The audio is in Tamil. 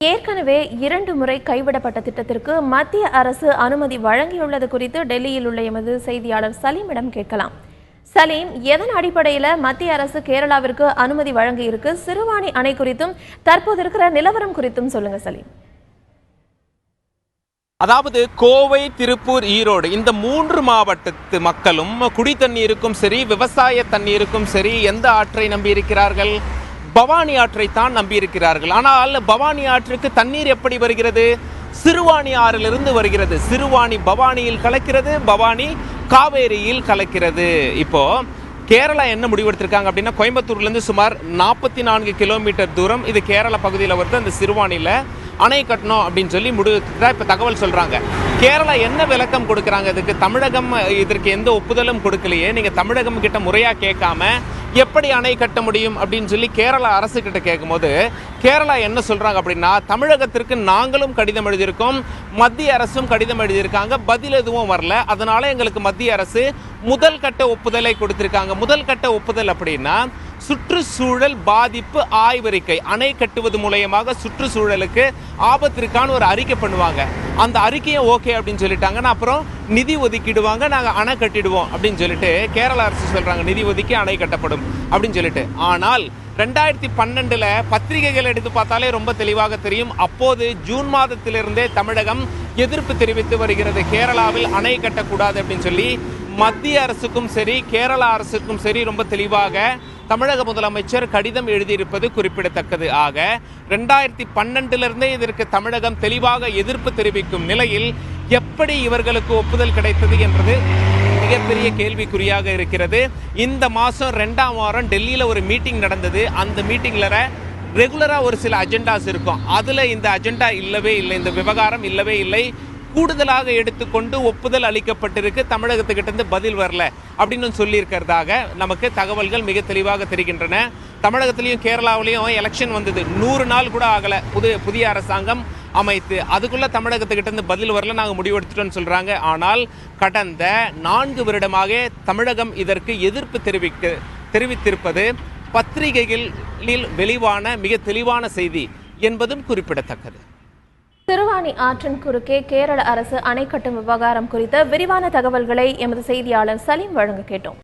ஏற்கனவே 2 முறை கைவிடப்பட்ட திட்டத்திற்கு மத்திய அரசு அனுமதி வழங்கியுள்ளது குறித்து டெல்லியில் உள்ள எமது செய்தியாளர் சலீமிடம் கேட்கலாம். சலீம், எதன் அடிப்படையில் மத்திய அரசு கேரளாவிற்கு அனுமதி வழங்கி இருக்கு? சிறுவாணி அணை குறித்தும் தற்போது இருக்கிற நிலவரம் குறித்தும் சொல்லுங்க சலீம். அதாவது கோவை, திருப்பூர், ஈரோடு இந்த 3 மாவட்டத்து மக்களும் குடி தண்ணீருக்கும் சரி, விவசாய தண்ணீருக்கும் சரி எந்த ஆற்றை நம்பி இருக்கிறார்கள்? பவானி ஆற்றை தான் நம்பியிருக்கிறார்கள். ஆனால் பவானி ஆற்றுக்கு தண்ணீர் எப்படி வருகிறது? சிறுவாணி ஆறிலிருந்து வருகிறது. சிறுவாணி பவானியில் கலக்கிறது, பவானி காவேரியில் கலக்கிறது. இப்போ கேரளா என்ன முடிவெடுத்திருக்காங்க அப்படின்னா, கோயம்புத்தூர்லேருந்து சுமார் 44 கிலோமீட்டர் தூரம் இது கேரளா பகுதியில் வருது. அந்த சிறுவாணியில் அணை கட்டணும் அப்படின்னு சொல்லி இப்போ தகவல் சொல்கிறாங்க. கேரளா என்ன விளக்கம் கொடுக்குறாங்க? இதுக்கு தமிழகம் இதற்கு எந்த ஒப்புதலும் கொடுக்கலையே, நீங்கள் தமிழகம் கிட்ட முறையாக கேட்காம எப்படி அணை கட்ட முடியும் அப்படின்னு சொல்லி கேரளா அரசு கிட்ட கேட்கும்போது கேரளா என்ன சொல்றாங்க அப்படின்னா, தமிழகத்திற்கு நாங்களும் கடிதம் எழுதியிருக்கோம், மத்திய அரசும் கடிதம் எழுதியிருக்காங்க, பதில் எதுவும் வரல, அதனால எங்களுக்கு மத்திய அரசு முதல் கட்ட ஒப்புதலை கொடுத்திருக்காங்க. முதல் கட்ட ஒப்புதல் அப்படின்னா சுற்றுச்சூழல் பாதிப்பு ஆய்வறிக்கை. அணை கட்டுவது மூலயமாக சுற்றுச்சூழலுக்கு ஆபத்திற்கான ஒரு அறிக்கை பண்ணுவாங்க. அந்த அறிக்கையை ஓகே அப்படின்னு சொல்லிட்டாங்கன்னா அப்புறம் நிதி ஒதுக்கிடுவாங்க, நாங்கள் அணை கட்டிடுவோம் அப்படின்னு சொல்லிட்டு கேரள அரசு சொல்றாங்க. நிதி ஒதுக்கி அணை கட்டப்படும் அப்படின்னு சொல்லிட்டு. ஆனால் 2012 பத்திரிகைகள் எடுத்து பார்த்தாலே ரொம்ப தெளிவாக தெரியும். அப்போது ஜூன் மாதத்திலிருந்தே தமிழகம் எதிர்ப்பு தெரிவித்து வருகிறது. கேரளாவில் அணை கட்டக்கூடாது அப்படின்னு சொல்லி மத்திய அரசுக்கும் சரி, கேரளா அரசுக்கும் சரி ரொம்ப தெளிவாக தமிழக முதலமைச்சர் கடிதம் எழுதியிருப்பது குறிப்பிடத்தக்கது. ஆக 2012 இதற்கு தமிழகம் தெளிவாக எதிர்ப்பு தெரிவிக்கும் நிலையில் எப்படி இவர்களுக்கு ஒப்புதல் கிடைத்தது என்பது மிகப்பெரிய கேள்விக்குறியாக இருக்கிறது. இந்த மாதம் 2ஆம் வாரம் டெல்லியில் ஒரு மீட்டிங் நடந்தது. அந்த மீட்டிங்கில் ரெகுலராக ஒரு சில அஜெண்டாஸ் இருக்கும். அதில் இந்த அஜெண்டா இல்லவே இல்லை, இந்த விவகாரம் இல்லவே இல்லை. கூடுதலாக எடுத்துக்கொண்டு ஒப்புதல் அளிக்கப்பட்டிருக்கு, தமிழகத்துக்கிட்ட பதில் வரல அப்படின்னு சொல்லியிருக்கிறதாக நமக்கு தகவல்கள் மிக தெளிவாக தெரிகின்றன. தமிழகத்திலையும் கேரளாவிலையும் எலெக்ஷன் வந்தது, 100 நாள் கூட ஆகலை புதிய அரசாங்கம் அமைத்து. அதுக்குள்ள தமிழகத்துக்கிட்ட பதில் வரல, நாங்கள் முடிவெடுத்துட்டோம்னு சொல்றாங்க. ஆனால் கடந்த 4 வருடமாக தமிழகம் இதற்கு எதிர்ப்பு தெரிவித்திருப்பது பத்திரிகைகளில் வெளிவான மிக தெளிவான செய்தி என்பதும் குறிப்பிடத்தக்கது. சிறுவாணி ஆற்றின் குறுக்கே கேரள அரசு அணை கட்டும் விவகாரம் குறித்த விரிவான தகவல்களை எமது செய்தியாளர் சலீம் வழங்க கேட்டோம்.